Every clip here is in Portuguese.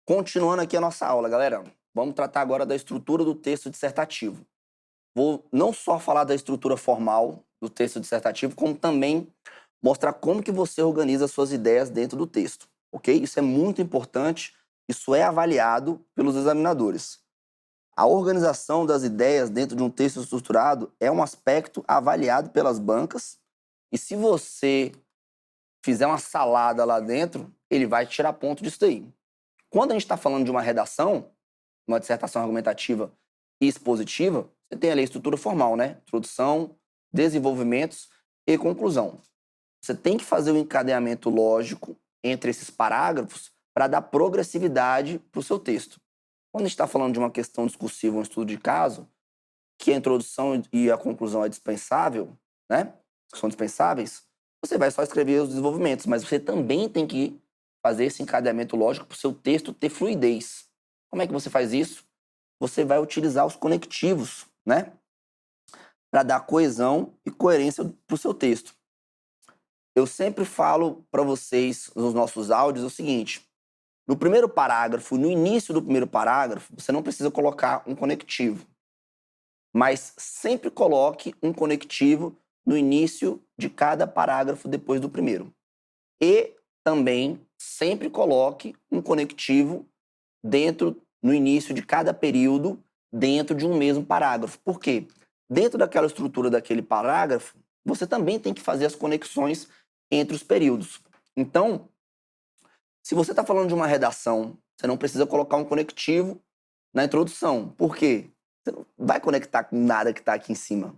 Continuando aqui a nossa aula, galera. Vamos tratar agora da estrutura do texto dissertativo. Vou não só falar da estrutura formal do texto dissertativo, como também mostrar como que você organiza suas ideias dentro do texto, ok? Isso é muito importante, isso é avaliado pelos examinadores. A organização das ideias dentro de um texto estruturado é um aspecto avaliado pelas bancas, e se você fizer uma salada lá dentro, ele vai tirar ponto disso daí. Quando a gente está falando de uma redação, uma dissertação argumentativa e expositiva, você tem ali a estrutura formal, né? Introdução, desenvolvimentos e conclusão. Você tem que fazer o encadeamento lógico entre esses parágrafos para dar progressividade para o seu texto. Quando a gente está falando de uma questão discursiva, um estudo de caso, que a introdução e a conclusão é dispensável, né? São dispensáveis, você vai só escrever os desenvolvimentos, mas você também tem que fazer esse encadeamento lógico para o seu texto ter fluidez. Como é que você faz isso? Você vai utilizar os conectivos, né? Para dar coesão e coerência para o seu texto. Eu sempre falo para vocês nos nossos áudios o seguinte: no primeiro parágrafo, no início do primeiro parágrafo, você não precisa colocar um conectivo, mas sempre coloque um conectivo no início de cada parágrafo depois do primeiro. E também sempre coloque um conectivo no início de cada período, dentro de um mesmo parágrafo. Por quê? Dentro daquela estrutura daquele parágrafo, você também tem que fazer as conexões entre os períodos. Então, se você está falando de uma redação, você não precisa colocar um conectivo na introdução. Por quê? Você não vai conectar com nada que está aqui em cima,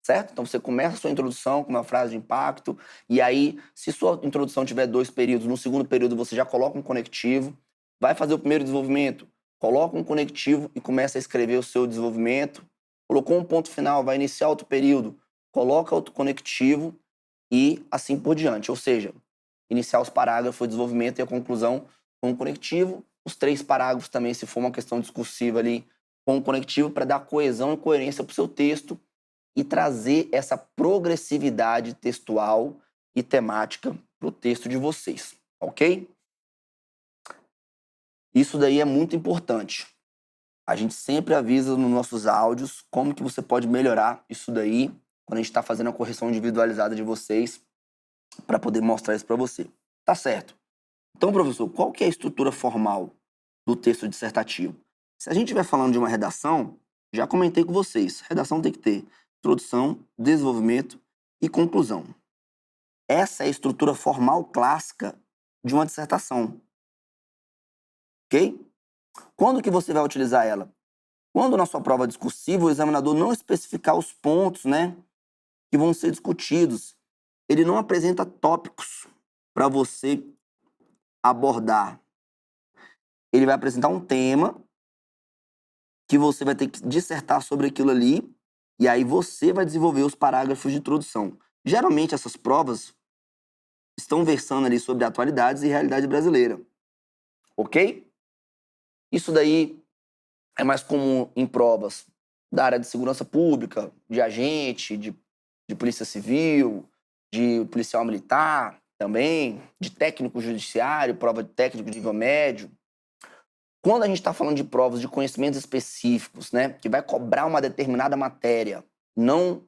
certo? Então você começa a sua introdução com uma frase de impacto, e aí, se sua introdução tiver 2 períodos, no segundo período você já coloca um conectivo, vai fazer o primeiro desenvolvimento, coloca um conectivo e começa a escrever o seu desenvolvimento, colocou um ponto final, vai iniciar outro período, coloca outro conectivo e assim por diante. Ou seja, iniciar os parágrafos, o desenvolvimento e a conclusão com um conectivo, os 3 parágrafos também, se for uma questão discursiva ali, com um conectivo para dar coesão e coerência para o seu texto e trazer essa progressividade textual e temática para o texto de vocês, ok? Isso daí é muito importante. A gente sempre avisa nos nossos áudios como que você pode melhorar isso daí quando a gente está fazendo a correção individualizada de vocês para poder mostrar isso para você. Tá certo. Então, professor, qual que é a estrutura formal do texto dissertativo? Se a gente estiver falando de uma redação, já comentei com vocês, redação tem que ter introdução, desenvolvimento e conclusão. Essa é a estrutura formal clássica de uma dissertação, ok? Quando que você vai utilizar ela? Quando na sua prova discursiva o examinador não especificar os pontos, né, que vão ser discutidos, ele não apresenta tópicos para você abordar. Ele vai apresentar um tema que você vai ter que dissertar sobre aquilo ali, e aí você vai desenvolver os parágrafos de introdução. Geralmente essas provas estão versando ali sobre atualidades e realidade brasileira, ok? Isso daí é mais comum em provas da área de segurança pública, de agente, de polícia civil, de policial militar também, de técnico judiciário, prova de técnico de nível médio. Quando a gente está falando de provas de conhecimentos específicos, né, que vai cobrar uma determinada matéria, não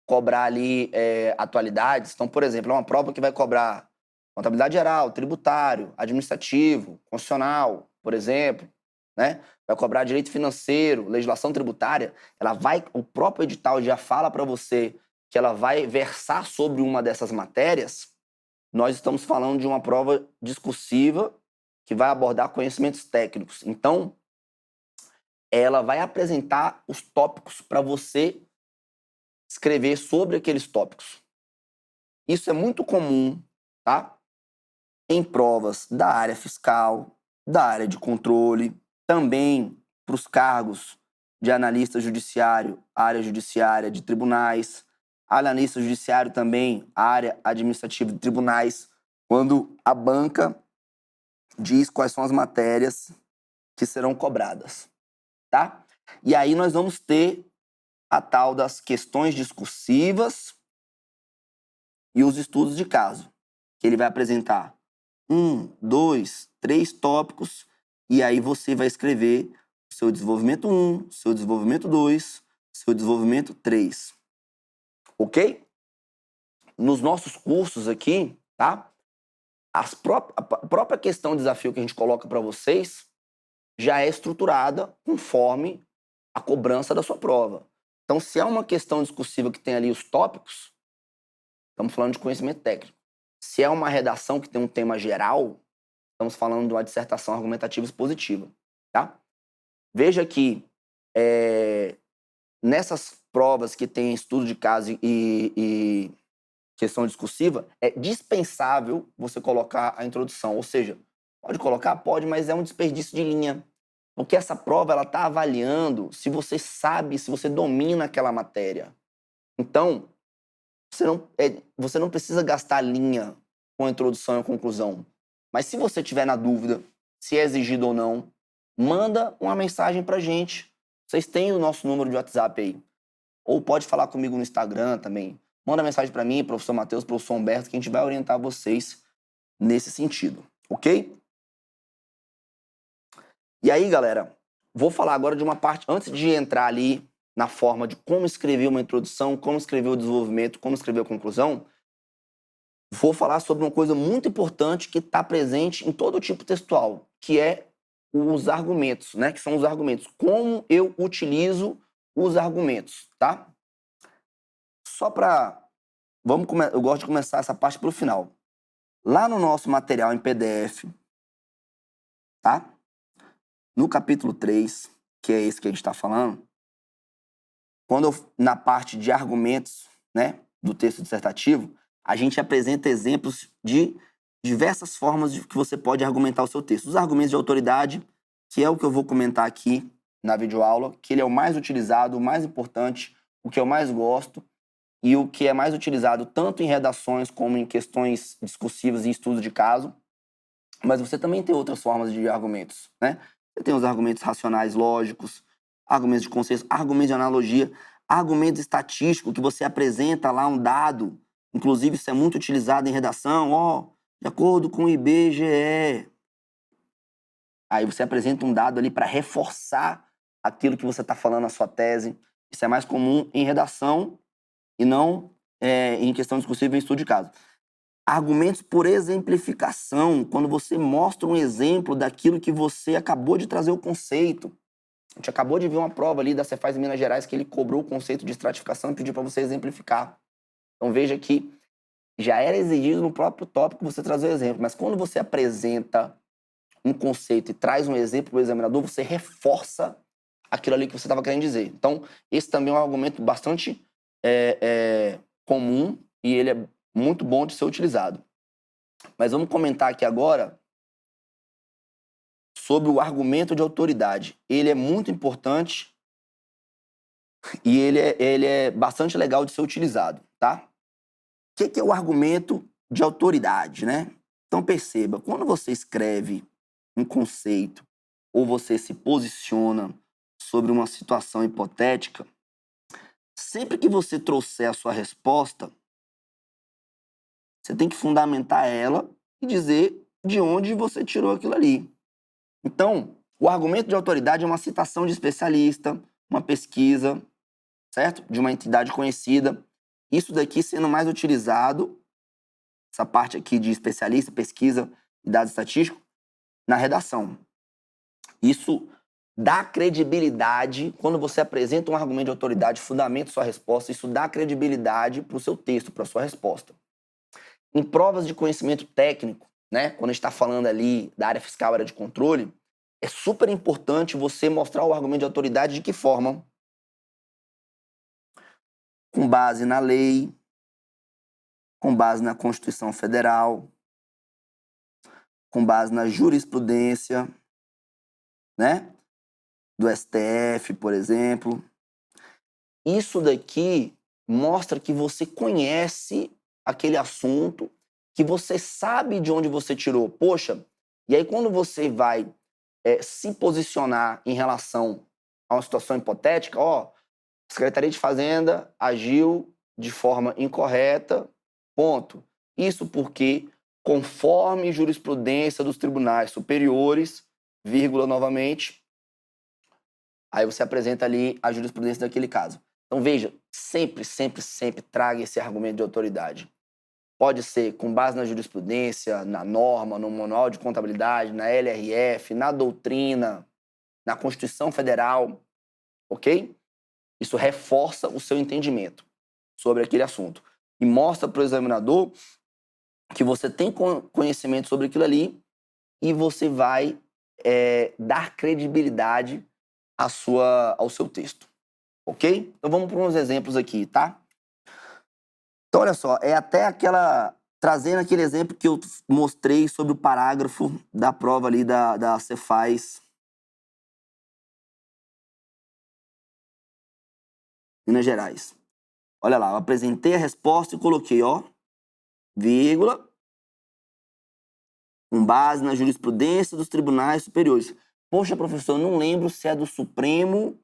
cobrar ali atualidades. Então, por exemplo, é uma prova que vai cobrar contabilidade geral, tributário, administrativo, constitucional, por exemplo, né? Vai cobrar direito financeiro, legislação tributária. O próprio edital já fala para você que ela vai versar sobre uma dessas matérias. Nós estamos falando de uma prova discursiva que vai abordar conhecimentos técnicos. Então, ela vai apresentar os tópicos para você escrever sobre aqueles tópicos. Isso é muito comum, tá? Em provas da área fiscal, da área de controle, também para os cargos de analista judiciário, área judiciária de tribunais, analista judiciário também, área administrativa de tribunais, quando a banca diz quais são as matérias que serão cobradas, tá? E aí nós vamos ter a tal das questões discursivas e os estudos de caso, que ele vai apresentar 1, 2, 3 tópicos, e aí você vai escrever o seu desenvolvimento 1, seu desenvolvimento 2, seu desenvolvimento 3. Ok? Nos nossos cursos aqui, tá? A própria questão, desafio que a gente coloca para vocês já é estruturada conforme a cobrança da sua prova. Então, se é uma questão discursiva que tem ali os tópicos, estamos falando de conhecimento técnico. Se é uma redação que tem um tema geral, estamos falando de uma dissertação argumentativa expositiva, tá? Veja que nessas provas que tem estudo de caso e questão discursiva, é dispensável você colocar a introdução. Ou seja, pode colocar? Pode, mas é um desperdício de linha. Porque essa prova ela está avaliando se você sabe, se você domina aquela matéria. Então, você não precisa gastar linha com a introdução e a conclusão. Mas se você tiver na dúvida se é exigido ou não, manda uma mensagem pra gente. Vocês têm o nosso número de WhatsApp aí. Ou pode falar comigo no Instagram também. Manda mensagem para mim, professor Matheus, professor Humberto, que a gente vai orientar vocês nesse sentido, ok? E aí, galera, vou falar agora de uma parte, antes de entrar ali na forma de como escrever uma introdução, como escrever o desenvolvimento, como escrever a conclusão, vou falar sobre uma coisa muito importante que está presente em todo tipo textual, que é os argumentos, né? Que são os argumentos. Como eu utilizo os argumentos, tá? Só para... eu gosto de começar essa parte pelo final. Lá no nosso material em PDF, tá? No capítulo 3, que é esse que a gente está falando, na parte de argumentos, né, do texto dissertativo, a gente apresenta exemplos de diversas formas que você pode argumentar o seu texto. Os argumentos de autoridade, que é o que eu vou comentar aqui na videoaula, que ele é o mais utilizado, o mais importante, o que eu mais gosto, e o que é mais utilizado tanto em redações como em questões discursivas e estudos de caso. Mas você também tem outras formas de argumentos, né? Você tem os argumentos racionais lógicos, argumentos de consenso, argumentos de analogia, argumentos estatísticos, que você apresenta lá um dado. Inclusive, isso é muito utilizado em redação, de acordo com o IBGE. Aí você apresenta um dado ali para reforçar aquilo que você está falando na sua tese. Isso é mais comum em redação e não em questão discursiva em estudo de caso. Argumentos por exemplificação, quando você mostra um exemplo daquilo que você acabou de trazer o conceito. A gente acabou de ver uma prova ali da Cefaz em Minas Gerais que ele cobrou o conceito de estratificação e pediu para você exemplificar. Então veja que já era exigido no próprio tópico você trazer o exemplo, mas quando você apresenta um conceito e traz um exemplo para o examinador, você reforça aquilo ali que você estava querendo dizer. Então, esse também é um argumento bastante comum e ele é muito bom de ser utilizado. Mas vamos comentar aqui agora sobre o argumento de autoridade. Ele é muito importante e ele é bastante legal de ser utilizado, tá? O que é o argumento de autoridade, né? Então perceba, quando você escreve um conceito ou você se posiciona sobre uma situação hipotética, sempre que você trouxer a sua resposta, você tem que fundamentar ela e dizer de onde você tirou aquilo ali. Então, o argumento de autoridade é uma citação de especialista, uma pesquisa, certo? De uma entidade conhecida. Isso daqui sendo mais utilizado, essa parte aqui de especialista, pesquisa e dados estatísticos, na redação. Isso dá credibilidade, quando você apresenta um argumento de autoridade, fundamenta sua resposta, isso dá credibilidade para o seu texto, para a sua resposta. Em provas de conhecimento técnico, né, quando a gente está falando ali da área fiscal, área de controle, é super importante você mostrar o argumento de autoridade de que forma? Com base na lei, com base na Constituição Federal, com base na jurisprudência, né, do STF, por exemplo. Isso daqui mostra que você conhece aquele assunto, que você sabe de onde você tirou. Poxa, e aí quando você vai se posicionar em relação a uma situação hipotética, a Secretaria de Fazenda agiu de forma incorreta, ponto. Isso porque, conforme jurisprudência dos tribunais superiores, vírgula novamente, aí você apresenta ali a jurisprudência daquele caso. Então veja, sempre, sempre, sempre traga esse argumento de autoridade. Pode ser com base na jurisprudência, na norma, no manual de contabilidade, na LRF, na doutrina, na Constituição Federal, ok? Isso reforça o seu entendimento sobre aquele assunto e mostra para o examinador que você tem conhecimento sobre aquilo ali e você vai dar credibilidade ao seu texto, ok? Então vamos para uns exemplos aqui, tá? Então olha só, é até trazendo aquele exemplo que eu mostrei sobre o parágrafo da prova ali da Cefaz Minas Gerais. Olha lá, eu apresentei a resposta e coloquei, ó, vírgula, com base na jurisprudência dos tribunais superiores. Poxa, professor, eu não lembro se é do Supremo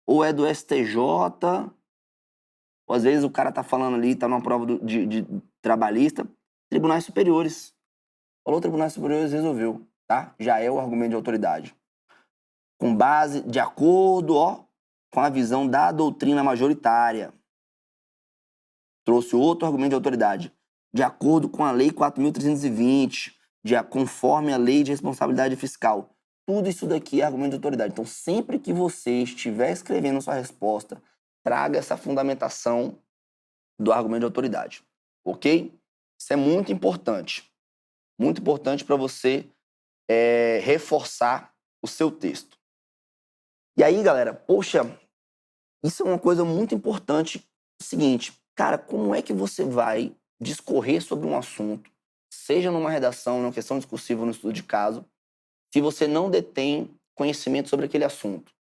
ou é do STJ. Ou às vezes o cara tá falando ali, tá numa prova de trabalhista. Tribunais superiores. Falou tribunais superiores, resolveu, tá? Já é o argumento de autoridade. Com base, de acordo, ó, com a visão da doutrina majoritária. Trouxe outro argumento de autoridade. De acordo com a Lei 4.320, conforme a Lei de Responsabilidade Fiscal. Tudo isso daqui é argumento de autoridade. Então, sempre que você estiver escrevendo sua resposta, traga essa fundamentação do argumento de autoridade. Ok? Isso é muito importante. Muito importante para você reforçar o seu texto. E aí, galera, poxa, isso é uma coisa muito importante. O seguinte, cara, como é que você vai discorrer sobre um assunto, seja numa redação, numa questão discursiva, no estudo de caso, se você não detém conhecimento sobre aquele assunto?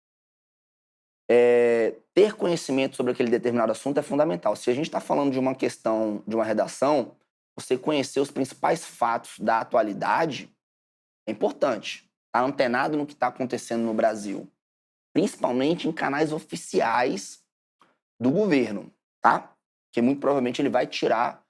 Ter conhecimento sobre aquele determinado assunto é fundamental. Se a gente está falando de uma questão, de uma redação, você conhecer os principais fatos da atualidade é importante. Estar antenado no que está acontecendo no Brasil, principalmente em canais oficiais do governo, tá? Porque muito provavelmente ele vai tirar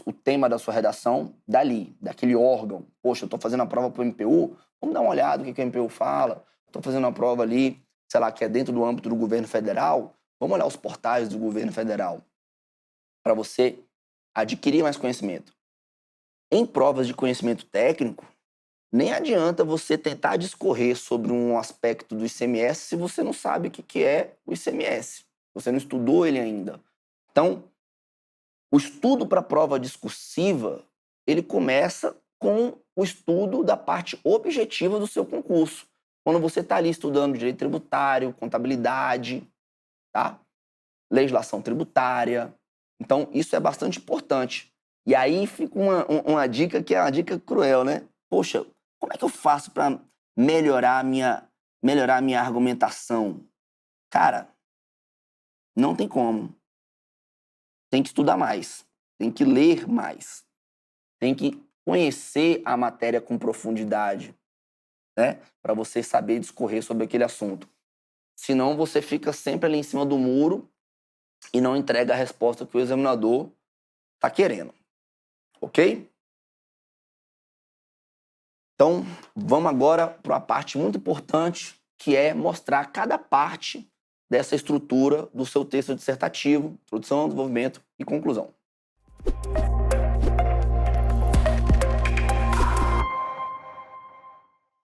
o tema da sua redação dali, daquele órgão. Poxa, eu estou fazendo a prova para o MPU, vamos dar uma olhada no que o MPU fala. Estou fazendo uma prova ali, sei lá, que é dentro do âmbito do governo federal, vamos olhar os portais do governo federal para você adquirir mais conhecimento. Em provas de conhecimento técnico, nem adianta você tentar discorrer sobre um aspecto do ICMS se você não sabe o que é o ICMS. Você não estudou ele ainda. Então, o estudo para a prova discursiva, ele começa com o estudo da parte objetiva do seu concurso. Quando você está ali estudando direito tributário, contabilidade, tá? Legislação tributária. Então, isso é bastante importante. E aí fica uma dica que é uma dica cruel, né? Poxa, como é que eu faço para melhorar a minha argumentação? Cara, não tem como. Tem que estudar mais, tem que ler mais, tem que conhecer a matéria com profundidade, né? Para você saber discorrer sobre aquele assunto. Senão você fica sempre ali em cima do muro e não entrega a resposta que o examinador está querendo. Ok? Então, vamos agora para uma parte muito importante, que é mostrar cada parte dessa estrutura do seu texto dissertativo, introdução, desenvolvimento e conclusão.